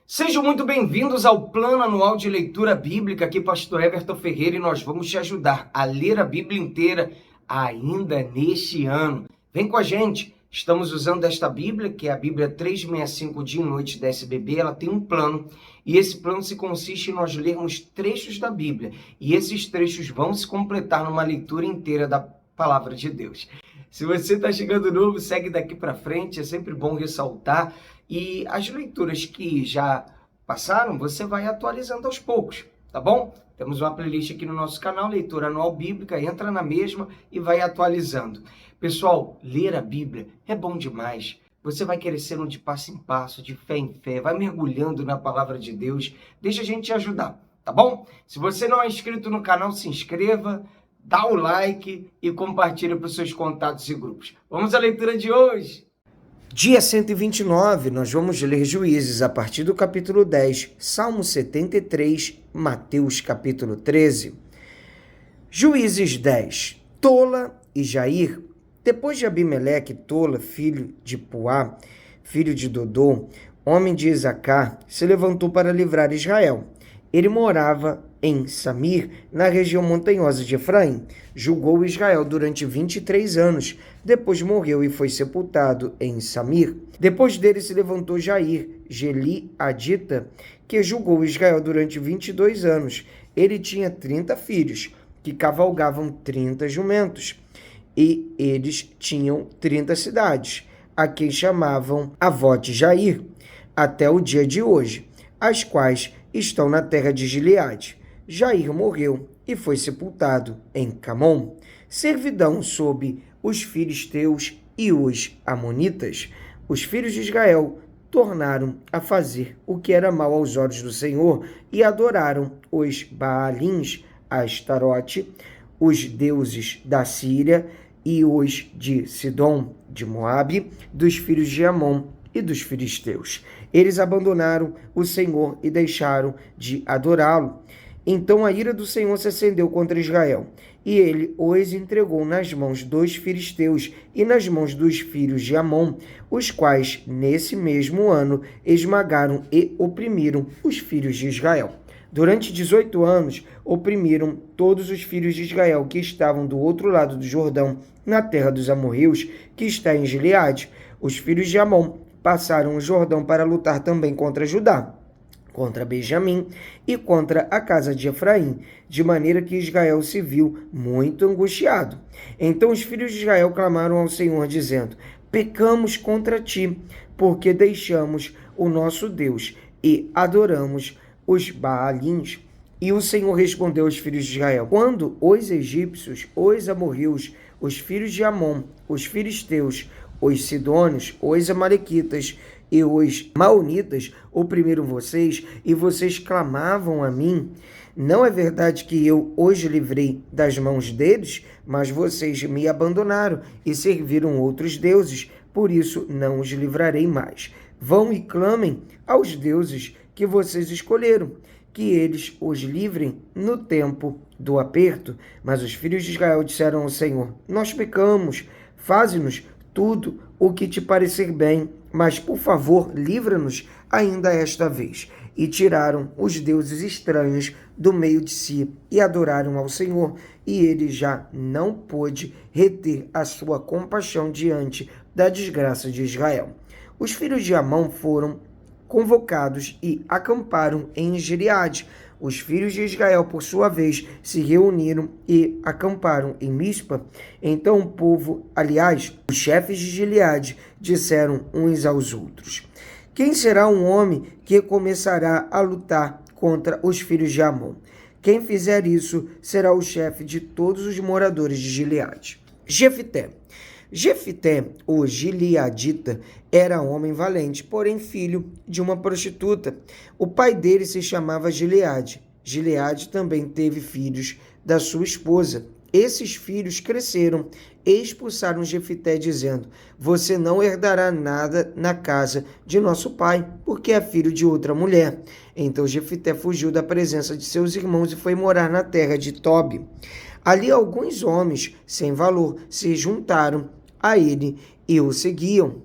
Sejam muito bem-vindos ao Plano Anual de Leitura Bíblica. Aqui, Pastor Everton Ferreira, e nós vamos te ajudar a ler a Bíblia inteira ainda neste ano. Vem com a gente. Estamos usando esta Bíblia, que é a Bíblia 365 Dia e Noite da SBB. Ela tem um plano, e esse plano se consiste em nós lermos trechos da Bíblia. E esses trechos vão se completar numa leitura inteira da Palavra de Deus. Se você está chegando novo, segue daqui para frente, é sempre bom ressaltar. E as leituras que já passaram, você vai atualizando aos poucos, tá bom? Temos uma playlist aqui no nosso canal, Leitura Anual Bíblica, entra na mesma e vai atualizando. Pessoal, ler a Bíblia é bom demais. Você vai crescendo de passo em passo, de fé em fé, vai mergulhando na Palavra de Deus. Deixa a gente te ajudar, tá bom? Se você não é inscrito no canal, se inscreva, dá o like e compartilha para os seus contatos e grupos. Vamos à leitura de hoje. Dia 129, nós vamos ler Juízes a partir do capítulo 10, Salmo 73, Mateus capítulo 13. Juízes 10, Tola e Jair. Depois de Abimeleque, Tola, filho de Puá, filho de Dodô, homem de Isacar, se levantou para livrar Israel. Ele morava em Samir, na região montanhosa de Efraim. Julgou Israel durante 23 anos. Depois morreu e foi sepultado em Samir. Depois dele se levantou Jair, Geliadita, que julgou Israel durante 22 anos. Ele tinha 30 filhos, que cavalgavam 30 jumentos. E eles tinham 30 cidades, a quem chamavam Avote Jair, até o dia de hoje, as quais estão na terra de Gileade. Jair morreu e foi sepultado em Camom. Servidão sob os filisteus e os amonitas. Os filhos de Israel tornaram a fazer o que era mal aos olhos do Senhor e adoraram os Baalins, Astarote, os deuses da Síria e os de Sidom, de Moabe, dos filhos de Amon e dos filisteus. Eles abandonaram o Senhor e deixaram de adorá-lo. Então a ira do Senhor se acendeu contra Israel, e ele os entregou nas mãos dos filisteus e nas mãos dos filhos de Amon, os quais, nesse mesmo ano, esmagaram e oprimiram os filhos de Israel. Durante 18 anos, oprimiram todos os filhos de Israel que estavam do outro lado do Jordão, na terra dos amorreus, que está em Gileade. Os filhos de Amon passaram o Jordão para lutar também contra Judá, contra Benjamim e contra a casa de Efraim, de maneira que Israel se viu muito angustiado. Então os filhos de Israel clamaram ao Senhor, dizendo: pecamos contra ti, porque deixamos o nosso Deus e adoramos os Baalins. E o Senhor respondeu aos filhos de Israel: quando os egípcios, os amorreus, os filhos de Amon, os filisteus, os sidônios, os amalequitas e os maonitas oprimiram vocês, e vocês clamavam a mim, não é verdade que eu os livrei das mãos deles? Mas vocês me abandonaram e serviram outros deuses, por isso não os livrarei mais. Vão e clamem aos deuses que vocês escolheram, que eles os livrem no tempo do aperto. Mas os filhos de Israel disseram ao Senhor: nós pecamos, faze-nos tudo o que te parecer bem, mas, por favor, livra-nos ainda esta vez. E tiraram os deuses estranhos do meio de si e adoraram ao Senhor, e ele já não pôde reter a sua compaixão diante da desgraça de Israel. Os filhos de Amon foram convocados e acamparam em Gileade. Os filhos de Israel, por sua vez, se reuniram e acamparam em Mispa. Então o povo, os chefes de Gileade, disseram uns aos outros: quem será um homem que começará a lutar contra os filhos de Amon? Quem fizer isso será o chefe de todos os moradores de Gileade. Jefté, o Gileadita, era homem valente, porém filho de uma prostituta. O pai dele se chamava Gileade. Gileade também teve filhos da sua esposa. Esses filhos cresceram e expulsaram Jefté, dizendo: você não herdará nada na casa de nosso pai, porque é filho de outra mulher. Então Jefté fugiu da presença de seus irmãos e foi morar na terra de Tobi. Ali alguns homens sem valor se juntaram a ele e o seguiam.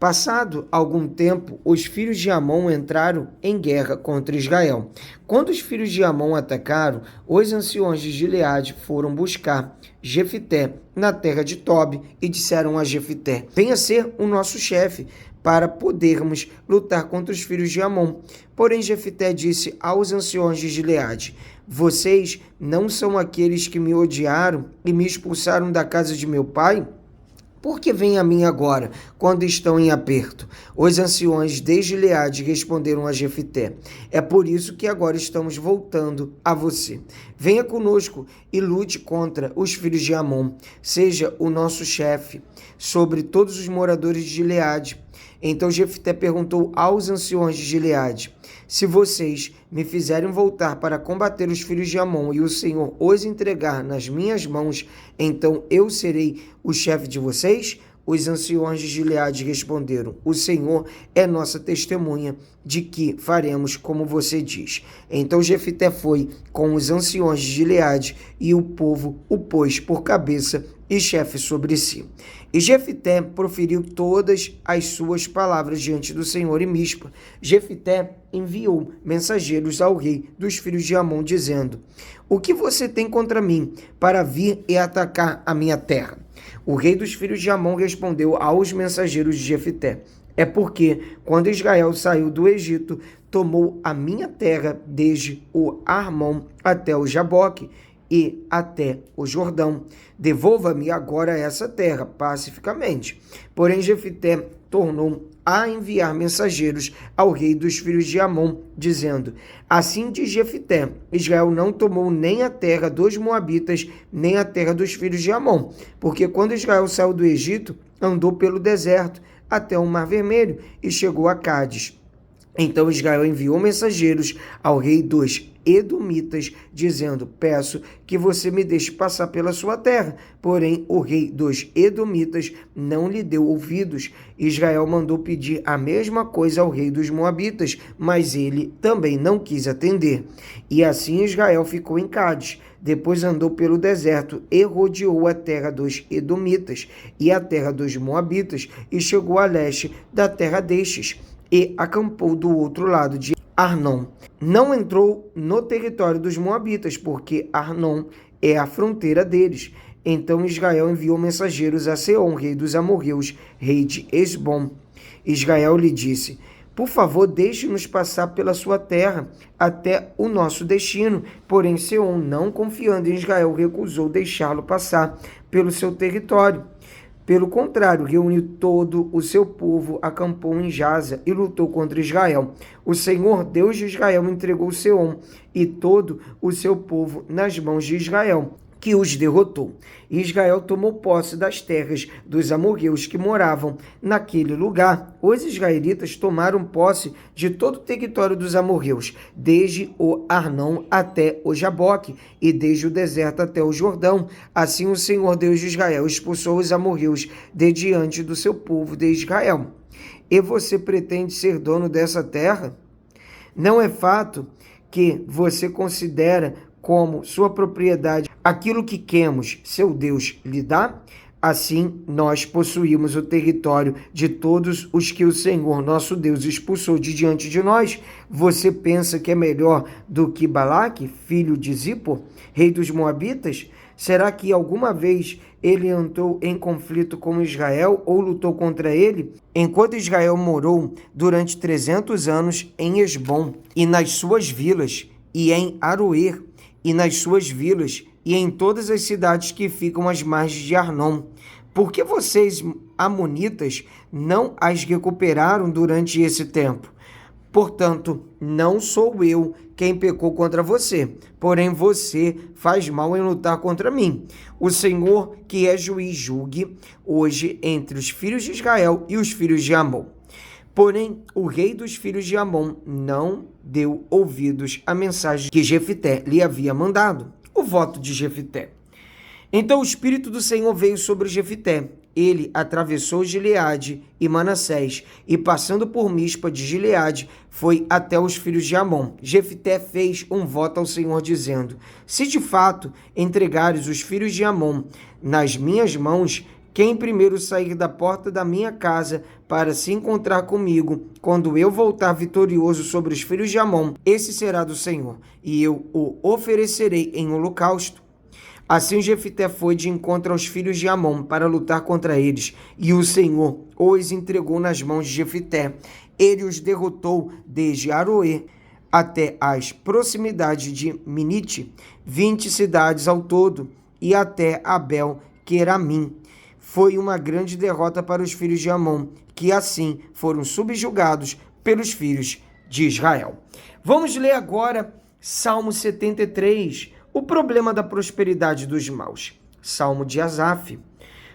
Passado algum tempo, os filhos de Amon entraram em guerra contra Israel. Quando os filhos de Amon atacaram, os anciões de Gileade foram buscar Jefité na terra de Tobi e disseram a Jefité: venha ser o nosso chefe, para podermos lutar contra os filhos de Amon. Porém, Jefité disse aos anciões de Gileade: vocês não são aqueles que me odiaram e me expulsaram da casa de meu pai? Por que vêm a mim agora, quando estão em aperto? Os anciões de Gileade responderam a Jefité: é por isso que agora estamos voltando a você. Venha conosco e lute contra os filhos de Amon. Seja o nosso chefe sobre todos os moradores de Gileade. Então Jefité perguntou aos anciões de Gileade: se vocês me fizerem voltar para combater os filhos de Amon e o Senhor os entregar nas minhas mãos, então eu serei o chefe de vocês? Os anciões de Gileade responderam: o Senhor é nossa testemunha de que faremos como você diz. Então Jefité foi com os anciões de Gileade e o povo o pôs por cabeça e chefe sobre si. E Jefité proferiu todas as suas palavras diante do Senhor em Mispa. Jefité enviou mensageiros ao rei dos filhos de Amon, dizendo: o que você tem contra mim para vir e atacar a minha terra? O rei dos filhos de Amon respondeu aos mensageiros de Jefité: é porque, quando Israel saiu do Egito, tomou a minha terra desde o Armon até o Jaboque e até o Jordão. Devolva-me agora essa terra pacificamente. Porém, Jefité tornou a enviar mensageiros ao rei dos filhos de Amon, dizendo: assim diz Jefité: Israel não tomou nem a terra dos Moabitas, nem a terra dos filhos de Amon, porque quando Israel saiu do Egito, andou pelo deserto até o Mar Vermelho e chegou a Cádiz. Então Israel enviou mensageiros ao rei dos Edomitas, dizendo: peço que você me deixe passar pela sua terra. Porém, o rei dos Edomitas não lhe deu ouvidos. Israel mandou pedir a mesma coisa ao rei dos Moabitas, mas ele também não quis atender. E assim Israel ficou em Cádiz. Depois andou pelo deserto e rodeou a terra dos Edomitas e a terra dos Moabitas e chegou a leste da terra destes e acampou do outro lado de Arnon. Não entrou no território dos Moabitas, porque Arnon é a fronteira deles. Então Israel enviou mensageiros a Seom, rei dos amorreus, rei de Esbom. Israel lhe disse: por favor, deixe-nos passar pela sua terra até o nosso destino. Porém, Seom, não confiando em Israel, recusou deixá-lo passar pelo seu território. Pelo contrário, reuniu todo o seu povo, acampou em Jaza e lutou contra Israel. O Senhor, Deus de Israel, entregou Seom e todo o seu povo nas mãos de Israel, que os derrotou. E Israel tomou posse das terras dos amorreus que moravam naquele lugar. Os israelitas tomaram posse de todo o território dos amorreus, desde o Arnon até o Jaboque, e desde o deserto até o Jordão. Assim o Senhor Deus de Israel expulsou os amorreus de diante do seu povo de Israel. E você pretende ser dono dessa terra? Não é fato que você considera como sua propriedade aquilo que Quemos, seu Deus, lhe dá? Assim, nós possuímos o território de todos os que o Senhor, nosso Deus, expulsou de diante de nós. Você pensa que é melhor do que Balaque, filho de Zippor, rei dos Moabitas? Será que alguma vez ele entrou em conflito com Israel ou lutou contra ele? Enquanto Israel morou durante 300 anos em Esbom e nas suas vilas, e em Aroer e nas suas vilas, e em todas as cidades que ficam às margens de Arnon. Por que vocês, amonitas, não as recuperaram durante esse tempo? Portanto, não sou eu quem pecou contra você, porém você faz mal em lutar contra mim. O Senhor, que é juiz, julgue hoje entre os filhos de Israel e os filhos de Amon. Porém, o rei dos filhos de Amon não deu ouvidos à mensagem que Jefité lhe havia mandado. O voto de Jefité. Então o Espírito do Senhor veio sobre Jefité. Ele atravessou Gileade e Manassés, e passando por Mispa de Gileade, foi até os filhos de Amon. Jefité fez um voto ao Senhor, dizendo: se de fato entregares os filhos de Amon nas minhas mãos, Quem primeiro sair da porta da minha casa para se encontrar comigo, quando eu voltar vitorioso sobre os filhos de Amon, esse será do Senhor, e eu o oferecerei em holocausto. Assim Jefité foi de encontro aos filhos de Amon para lutar contra eles, e o Senhor os entregou nas mãos de Jefité. Ele os derrotou desde Aroê até as proximidades de Minite, 20 cidades ao todo, e até Abel-Queramim. Foi uma grande derrota para os filhos de Amon, que assim foram subjugados pelos filhos de Israel. Vamos ler agora Salmo 73, o problema da prosperidade dos maus. Salmo de Asaf.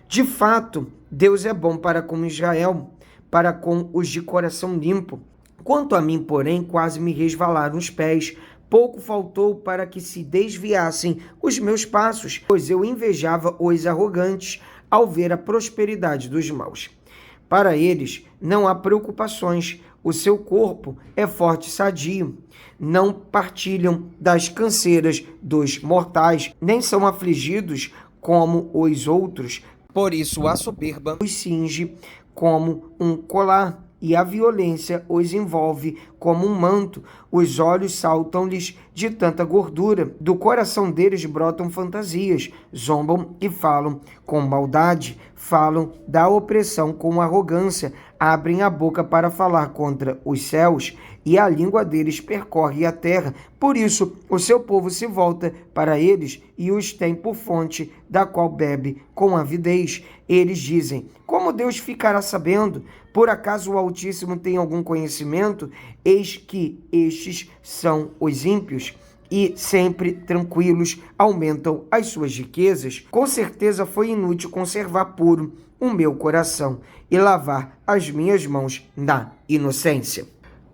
De fato, Deus é bom para com Israel, para com os de coração limpo. Quanto a mim, porém, quase me resvalaram os pés. Pouco faltou para que se desviassem os meus passos, pois eu invejava os arrogantes ao ver a prosperidade dos maus. Para eles não há preocupações, o seu corpo é forte e sadio. Não partilham das canseiras dos mortais, nem são afligidos como os outros. Por isso a soberba os cinge como um colar, e a violência os envolve como um manto. Os olhos saltam-lhes de tanta gordura. Do coração deles brotam fantasias, zombam e falam com maldade, falam da opressão com arrogância, abrem a boca para falar contra os céus, e a língua deles percorre a terra. Por isso o seu povo se volta para eles e os tem por fonte, da qual bebe com avidez. Eles dizem: como Deus ficará sabendo? Por acaso o Altíssimo tem algum conhecimento? Eis que estes são os ímpios, e sempre tranquilos aumentam as suas riquezas. Com certeza foi inútil conservar puro o meu coração e lavar as minhas mãos na inocência.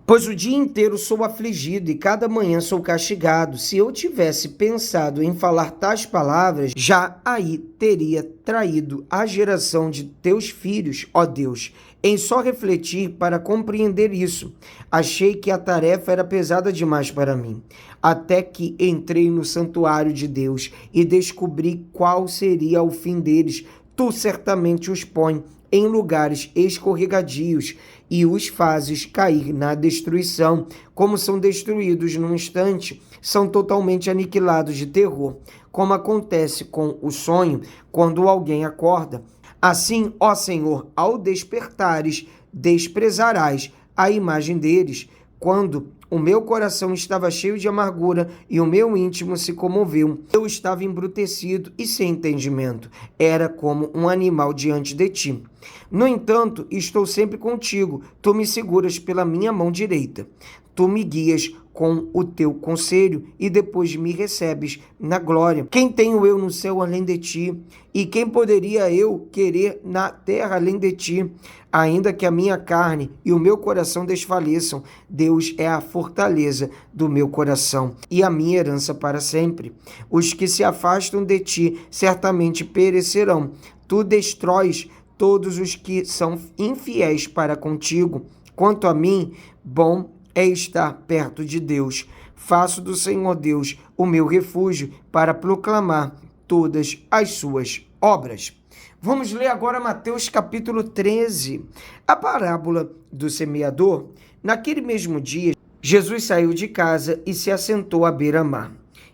Pois o dia inteiro sou afligido e cada manhã sou castigado. Se eu tivesse pensado em falar tais palavras, já aí teria traído a geração de teus filhos, ó Deus, em só refletir para compreender isso. Achei que a tarefa era pesada demais para mim, até que entrei no santuário de Deus e descobri qual seria o fim deles. Tu certamente os põe em lugares escorregadios e os fazes cair na destruição. Como são destruídos num instante, são totalmente aniquilados de terror, como acontece com o sonho quando alguém acorda. Assim, ó Senhor, ao despertares, desprezarás a imagem deles. Quando o meu coração estava cheio de amargura e o meu íntimo se comoveu, eu estava embrutecido e sem entendimento. Era como um animal diante de ti. No entanto, estou sempre contigo. Tu me seguras pela minha mão direita. Tu me guias com o teu conselho e depois me recebes na glória. Quem tenho eu no céu além de ti? E quem poderia eu querer na terra além de ti? Ainda que a minha carne e o meu coração desfaleçam, Deus é a fortaleza do meu coração e a minha herança para sempre. Os que se afastam de ti certamente perecerão. Tu destróis todos os que são infiéis para contigo. Quanto a mim, bom é estar perto de Deus. Faço do Senhor Deus o meu refúgio para proclamar todas as suas obras. Vamos ler agora Mateus capítulo 13, a parábola do semeador. Naquele mesmo dia, Jesus saiu de casa e se assentou à beira-mar.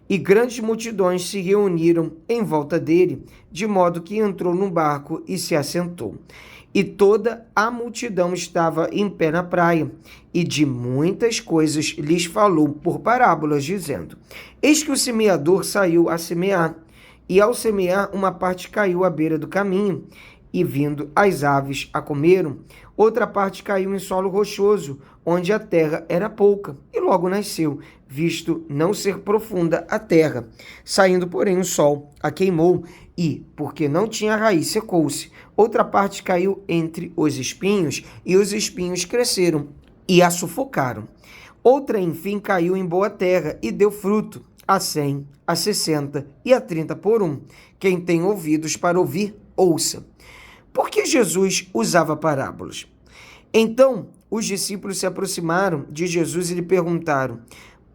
E grandes multidões se reuniram em volta dele, de modo que entrou num barco e se assentou. E toda a multidão estava em pé na praia, e de muitas coisas lhes falou por parábolas, dizendo: Eis que o semeador saiu a semear, e ao semear uma parte caiu à beira do caminho, e vindo as aves a comeram. Outra parte caiu em solo rochoso, onde a terra era pouca, e logo nasceu, visto não ser profunda a terra. Saindo, porém, o sol a queimou, e, porque não tinha raiz, secou-se. Outra parte caiu entre os espinhos, e os espinhos cresceram e a sufocaram. Outra, enfim, caiu em boa terra e deu fruto, a 100, a 60 e a 30 por um. Quem tem ouvidos para ouvir, ouça. Por que Jesus usava parábolas? Então, os discípulos se aproximaram de Jesus e lhe perguntaram: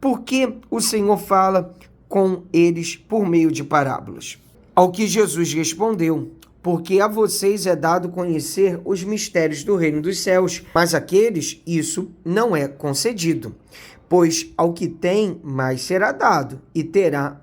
por que o Senhor fala com eles por meio de parábolas? Ao que Jesus respondeu: porque a vocês é dado conhecer os mistérios do reino dos céus, mas àqueles isso não é concedido. Pois ao que tem, mais será dado, e terá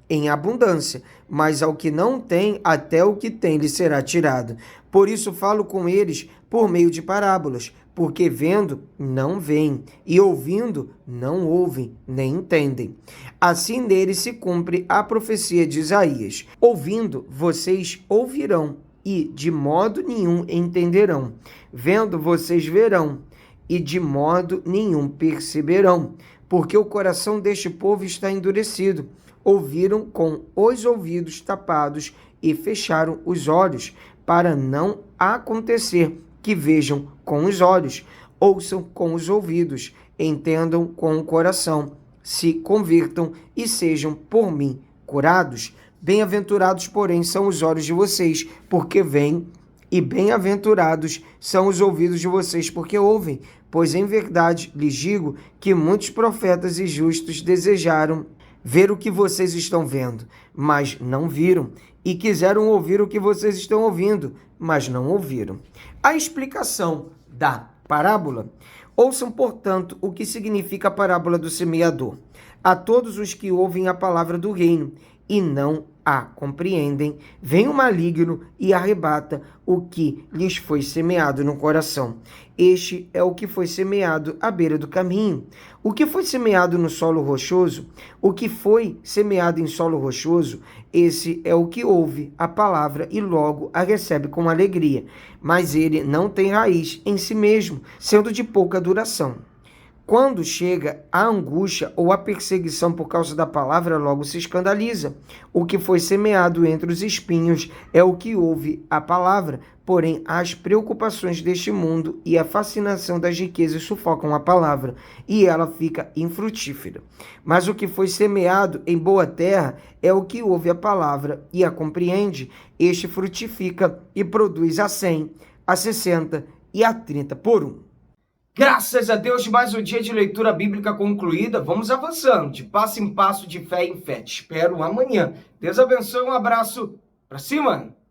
em abundância, mas ao que não tem, até o que tem lhe será tirado. Por isso falo com eles por meio de parábolas, porque vendo, não veem, e ouvindo, não ouvem, nem entendem. Assim nele se cumpre a profecia de Isaías. Ouvindo, vocês ouvirão, e de modo nenhum entenderão. Vendo, vocês verão, e de modo nenhum perceberão, porque o coração deste povo está endurecido. Ouviram com os ouvidos tapados e fecharam os olhos, para não acontecer que vejam com os olhos, ouçam com os ouvidos, entendam com o coração, se convirtam e sejam por mim curados. Bem-aventurados, porém, são os olhos de vocês, porque veem, e bem-aventurados são os ouvidos de vocês, porque ouvem. Pois em verdade lhes digo que muitos profetas e justos desejaram ver o que vocês estão vendo, mas não viram, e quiseram ouvir o que vocês estão ouvindo, mas não ouviram. A explicação da parábola. Ouçam, portanto, o que significa a parábola do semeador. A todos os que ouvem a palavra do reino e não a compreendem, vem o maligno e arrebata o que lhes foi semeado no coração. Este é o que foi semeado à beira do caminho. O que foi semeado no solo rochoso, o que foi semeado em solo rochoso, esse é o que ouve a palavra e logo a recebe com alegria, mas ele não tem raiz em si mesmo, sendo de pouca duração. Quando chega a angústia ou a perseguição por causa da palavra, logo se escandaliza. O que foi semeado entre os espinhos é o que ouve a palavra, porém as preocupações deste mundo e a fascinação das riquezas sufocam a palavra, e ela fica infrutífera. Mas o que foi semeado em boa terra é o que ouve a palavra e a compreende. Este frutifica e produz a 100, a 60 e a 30 por 1. Graças a Deus, mais um dia de leitura bíblica concluída. Vamos avançando, de passo em passo, de fé em fé. Te espero amanhã. Deus abençoe, um abraço. Pra cima!